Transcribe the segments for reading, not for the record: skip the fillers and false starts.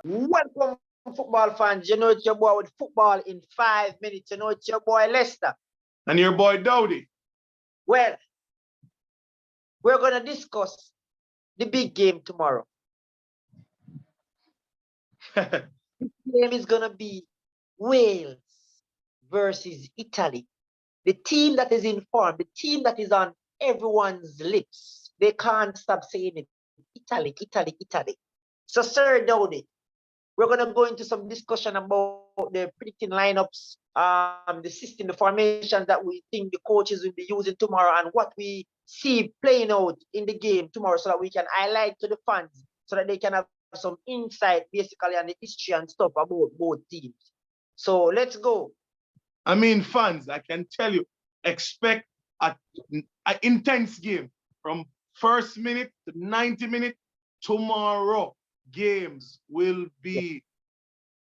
Welcome, football fans. You know it's your boy with football in 5 minutes. You know it's your boy Lester. And your boy Dowdy. Well, we're going to discuss the big game tomorrow. The game is going to be Wales versus Italy. The team that is in form, the team that is on everyone's lips. They can't stop saying it. Italy, Italy, Italy. So, Sir Dowdy, we're going to go into some discussion about the predicting lineups, the system, the formations that we think the coaches will be using tomorrow, and what we see playing out in the game tomorrow, so that we can highlight to the fans, so that they can have some insight basically on the history and stuff about both teams. So let's go. I mean, fans, I can tell you, expect an intense game from first minute to 90 minutes tomorrow. Games will be,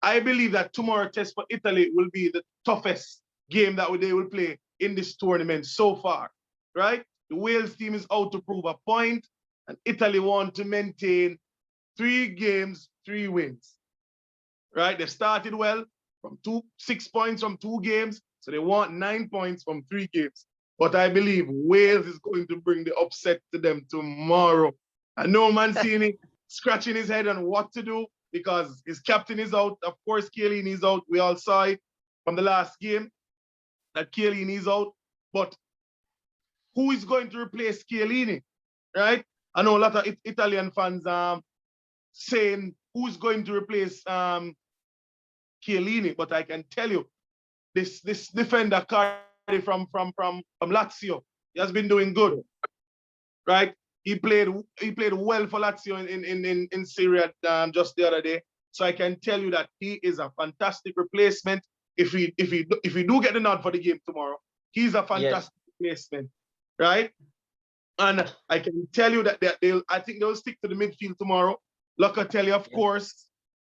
I believe that tomorrow test for Italy will be the toughest game that they will play in this tournament so far, right? The Wales team is out to prove a point, and Italy want to maintain 3 games, 3 wins, right? They started well from 6 points from 2 games, so they want 9 points from 3 games. But I believe Wales is going to bring the upset to them tomorrow. I know Mancini scratching his head on what to do because his captain is out. Of course, Chiellini is out. We all saw it from the last game that Chiellini is out. But who is going to replace Chiellini, right? I know a lot of Italian fans saying who's going to replace Chiellini, but I can tell you, this defender Cardi from Lazio, he has been doing good, right? He played well for Lazio in Syria just the other day. So I can tell you that he is a fantastic replacement. If we do get the nod for the game tomorrow, he's a fantastic replacement, right? And I can tell you that I think they'll stick to the midfield tomorrow. Locatelli, of course.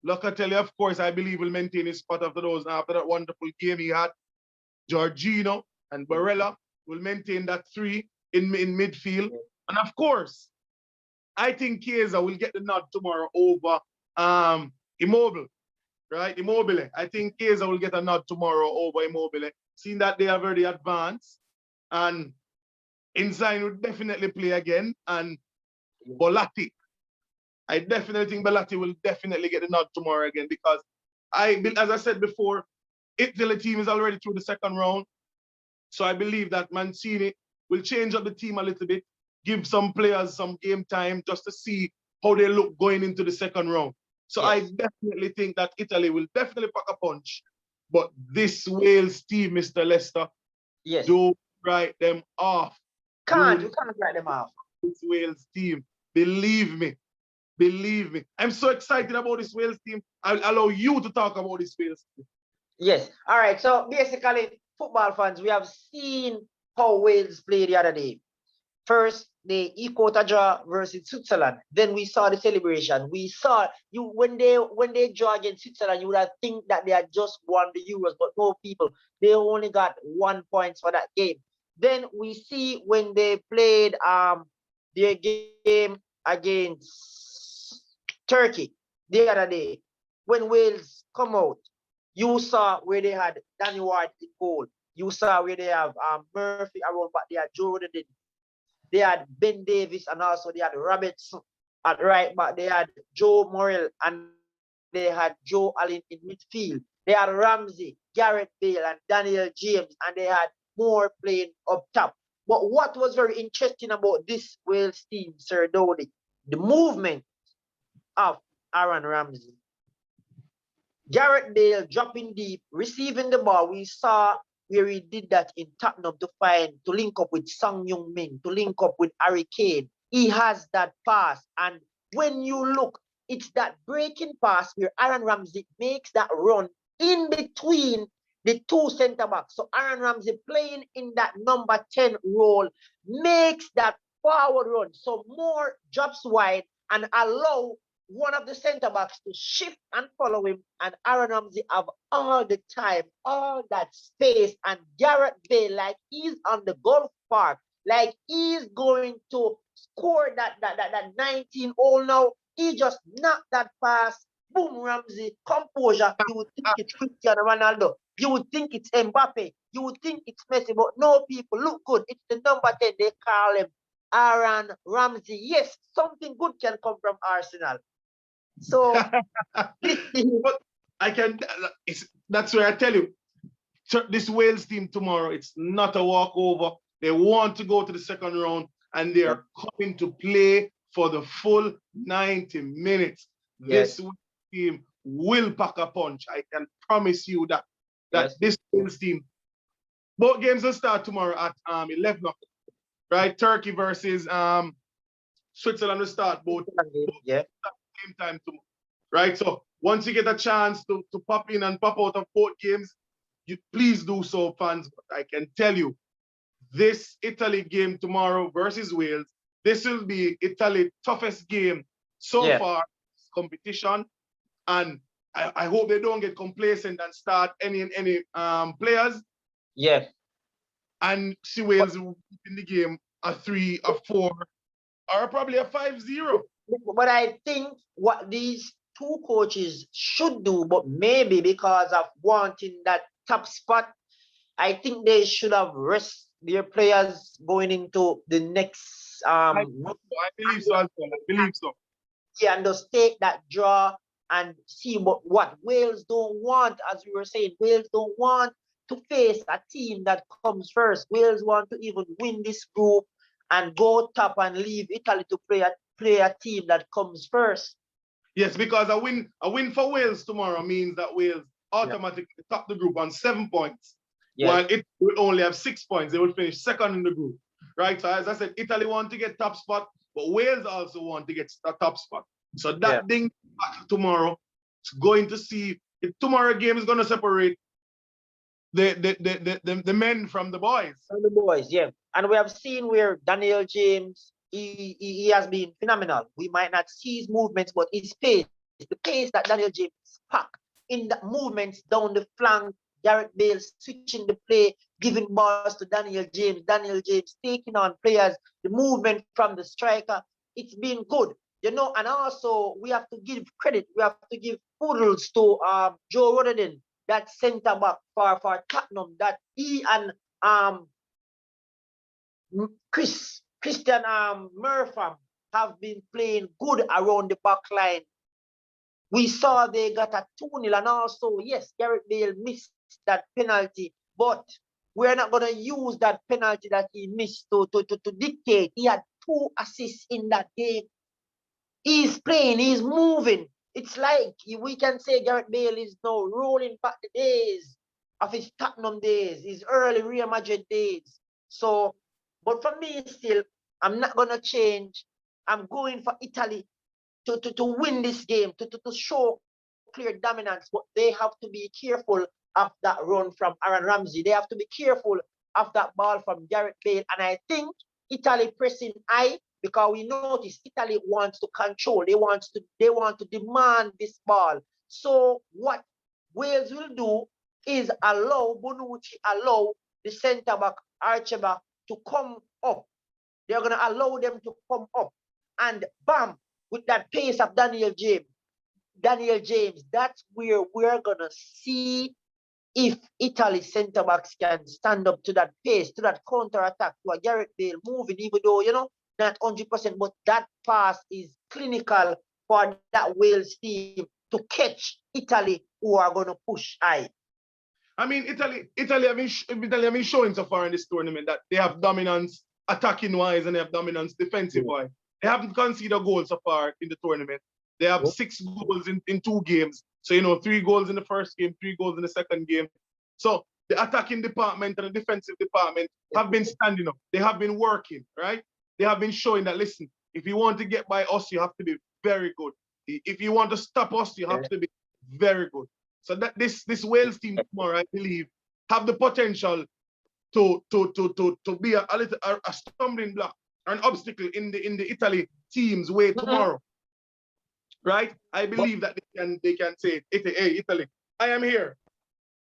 Locatelli, of course, I believe will maintain his spot after that wonderful game he had. Jorginho and Barella will maintain that 3 in midfield. And of course, I think Chiesa will get the nod tomorrow over Immobile, right? Immobile. I think Chiesa will get a nod tomorrow over Immobile, seeing that they have already advanced. And Insigne will definitely play again. And Bolatti. I definitely think Bellotti will definitely get the nod tomorrow again because as I said before, Italy team is already through the second round. So I believe that Mancini will change up the team a little bit, give some players some game time just to see how they look going into the second round. So I definitely think that Italy will definitely pack a punch. But this Wales team, Mr. Lester, don't write them off. You can't write them off. This Wales team, believe me. Believe me. I'm so excited about this Wales team. I'll allow you to talk about this Wales team. Yes. All right. So basically, football fans, we have seen how Wales played the other day. First, they equaled a draw versus Switzerland. Then we saw the celebration. We saw when they draw against Switzerland, you would have think that they had just won the Euros, but no, people, they only got 1 point for that game. Then we see when they played their game against Turkey the other day, when Wales come out, you saw where they had Danny Ward in goal. You saw where they have Murphy around, but they had Joe Rodden. They had Ben Davis, and also they had Robertson at right back. They had Joe Morrell, and they had Joe Allen in midfield. They had Ramsey, Gareth Bale, and Daniel James, and they had more playing up top. But what was very interesting about this Wales team, Sir Dowdy, the movement of Aaron Ramsey. Gareth Bale dropping deep, receiving the ball. We saw where he did that in Tottenham to link up with Son Heung-min, to link up with Harry Kane. He has that pass. And when you look, it's that breaking pass where Aaron Ramsey makes that run in between the 2 center-backs. So Aaron Ramsey playing in that number 10 role makes that forward run. So more drops wide and allow one of the center-backs to shift and follow him, and Aaron Ramsey have all the time, all that space, and Gareth Bale, like he's on the golf park, like he's going to score that 19 hole now. He just knocked that pass boom, Ramsey, composure. You would think it's Cristiano Ronaldo. You would think it's Mbappe. You would think it's Messi, but no, people look good. It's the number 10. They call him Aaron Ramsey. Yes, something good can come from Arsenal. So But I can. That's where I tell you, this Wales team tomorrow. It's not a walkover. They want to go to the second round, and they are coming to play for the full 90 minutes. Yes. This Wales team will pack a punch. I can promise you that. Yes. This Wales team. Both games will start tomorrow at 11 o'clock, right? Turkey versus Switzerland will start both Yeah. same time tomorrow, right? So once you get a chance to pop in and pop out of both games, you please do so, fans. But I can tell you, this Italy game tomorrow versus Wales, this will be Italy's toughest game so far competition, and I hope they don't get complacent and start any players. Yes. And see Wales in the game a 3, a 4, or probably a 5-0. But I think what these two coaches should do, but maybe because of wanting that top spot, I think they should have rest their players going into the next I believe so as well. I believe so. Yeah, and just take that draw and see what Wales don't want, as we were saying. Wales don't want to face a team that comes first. Wales want to even win this group and go top and leave Italy to play a team that comes first. Yes, because a win for Wales tomorrow means that Wales automatically top the group on 7 points. Yes. While it will only have 6 points. They will finish second in the group. Right? So as I said, Italy want to get top spot, but Wales also want to get a top spot. So that thing tomorrow, it's going to see if tomorrow game is going to separate the men from the boys. From the boys, yeah. And we have seen where Daniel James, he has been phenomenal. We might not see his movements, but his pace, the pace that Daniel James pack in the movements down the flank, Gareth Bale switching the play, giving balls to Daniel James taking on players, the movement from the striker, it's been good. You know, and also we have to give credit, we have to give kudos to Joe Rodden, that centre back for Tottenham, that he and Christian Murphy have been playing good around the back line. We saw they got a 2-0, and also, yes, Gareth Bale missed that penalty, but we're not going to use that penalty that he missed to dictate. He had 2 assists in that game. He's playing, he's moving. It's like we can say Gareth Bale is now rolling back the days of his Tottenham days, his early Real Madrid days. So, but for me still, I'm not going to change. I'm going for Italy to win this game, to show clear dominance, but they have to be careful of that run from Aaron Ramsey. They have to be careful of that ball from Gareth Bale. And I think Italy pressing high, because we notice Italy wants to control. They want to demand this ball. So what Wales will do is allow Bonucci, allow the centre back Archibald to come up. They're going to allow them to come up, and bam, with that pace of Daniel James, that's where we're going to see if Italy centre backs can stand up to that pace, to that counter attack, to a Gareth Bale moving, even though, you know, not 100%, but that pass is clinical for that Wales team to catch Italy, who are going to push high. I mean, Italy have been showing so far in this tournament that they have dominance attacking wise and they have dominance defensive wise. They haven't conceded a goal so far in the tournament. They have 6 goals in 2 games. So, you know, 3 goals in the first game, 3 goals in the second game. So the attacking department and the defensive department have been standing up. They have been working, right? They have been showing that, listen, if you want to get by us, you have to be very good. If you want to stop us, you have to be very good. So that this Wales team tomorrow, I believe, have the potential to be a stumbling block, an obstacle in the Italy team's way tomorrow. Right? I believe that they can say, hey, Italy, I am here.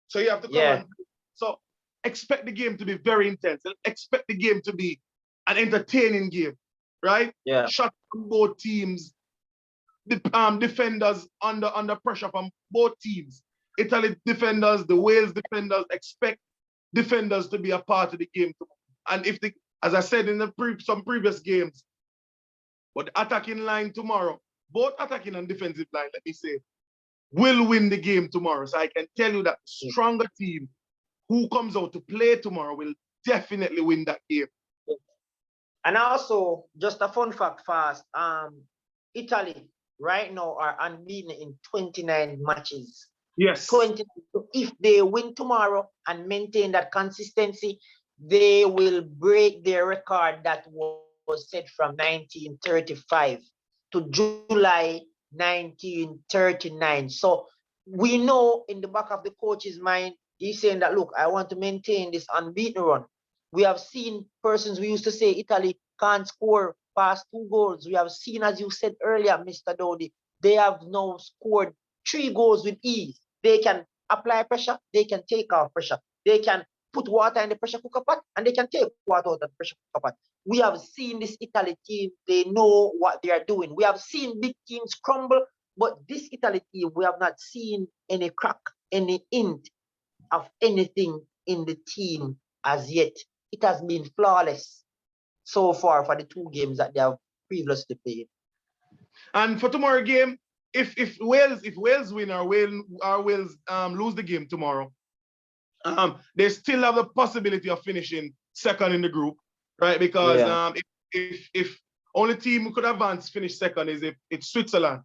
So you have to come on. So expect the game to be very intense. Expect the game to be an entertaining game, right? Yeah. Shot from both teams. defenders under pressure from both teams. Italy defenders, the Wales defenders expect defenders to be a part of the game. And if the, as I said in the some previous games, but the attacking line tomorrow, both attacking and defensive line, let me say, will win the game tomorrow. So I can tell you that stronger team who comes out to play tomorrow will definitely win that game. And also, just a fun fact fast, Italy right now are unbeaten in 29 matches. Yes. 20. If they win tomorrow and maintain that consistency, they will break their record that was set from 1935 to July 1939. So we know in the back of the coach's mind, he's saying that, look, I want to maintain this unbeaten run. We have seen persons, we used to say Italy can't score past 2 goals. We have seen, as you said earlier, Mr. Dodi, they have now scored 3 goals with ease. They can apply pressure, they can take off pressure. They can put water in the pressure cooker pot and they can take water out of the pressure cooker pot. We have seen this Italy team, they know what they are doing. We have seen big teams crumble, but this Italy team, we have not seen any crack, any hint of anything in the team as yet. It has been flawless so far for the 2 games that they have previously played. And for tomorrow game, if Wales win or Wales lose the game tomorrow, they still have the possibility of finishing second in the group, right? Because if only team who could advance finish second is if it's Switzerland,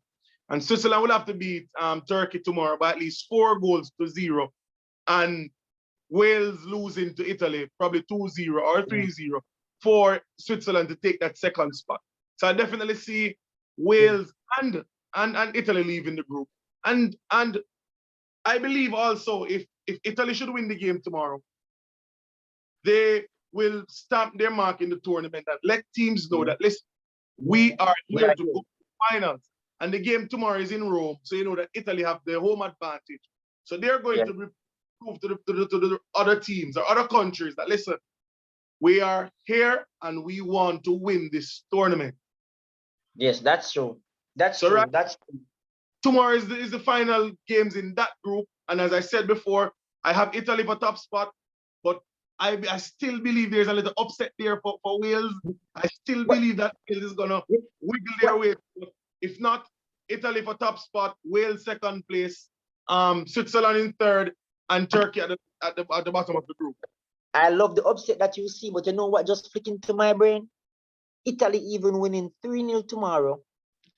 and Switzerland will have to beat Turkey tomorrow by at least 4 goals to 0, and Wales losing to Italy probably 2-0 or 3-0 for Switzerland to take that second spot. So I definitely see Wales and Italy leaving the group. And I believe also if Italy should win the game tomorrow, they will stamp their mark in the tournament and let teams know that, listen, we are here to go to the finals. And the game tomorrow is in Rome, so you know that Italy have the home advantage. So they're going to prove to the other teams or other countries that, listen, we are here and we want to win this tournament. Yes, that's true. That's true. Right? That's true. Tomorrow is the final games in that group. And as I said before, I have Italy for top spot, but I still believe there's a little upset there for Wales. I still believe that Wales is going to wiggle their way. If not, Italy for top spot, Wales second place, Switzerland in third, and Turkey at the bottom of the group. I love the upset that you see, but you know what just flicked into my brain? Italy even winning 3-0 tomorrow,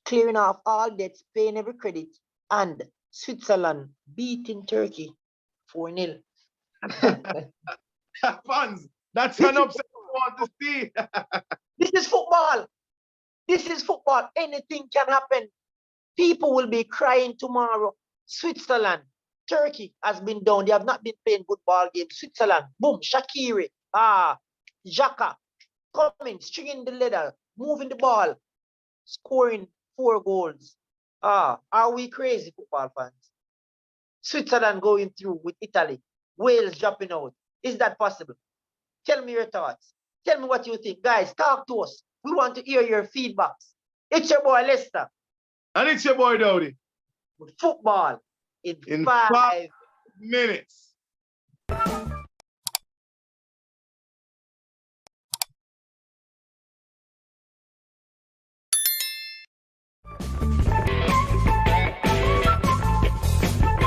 clearing off all debts, paying every credit, and Switzerland beating Turkey 4-0. Fans, that's an upset we want to see. This is football. This is football. Anything can happen. People will be crying tomorrow. Switzerland, Turkey has been down. They have not been playing good ball games. Switzerland, boom, Shaqiri, Xhaka, coming, stringing the leather, moving the ball, scoring 4 goals. Are we crazy, football fans? Switzerland going through with Italy, Wales dropping out. Is that possible? Tell me your thoughts. Tell me what you think. Guys, talk to us. We want to hear your feedbacks. It's your boy Lester. And it's your boy Dodi. Football in 5 minutes.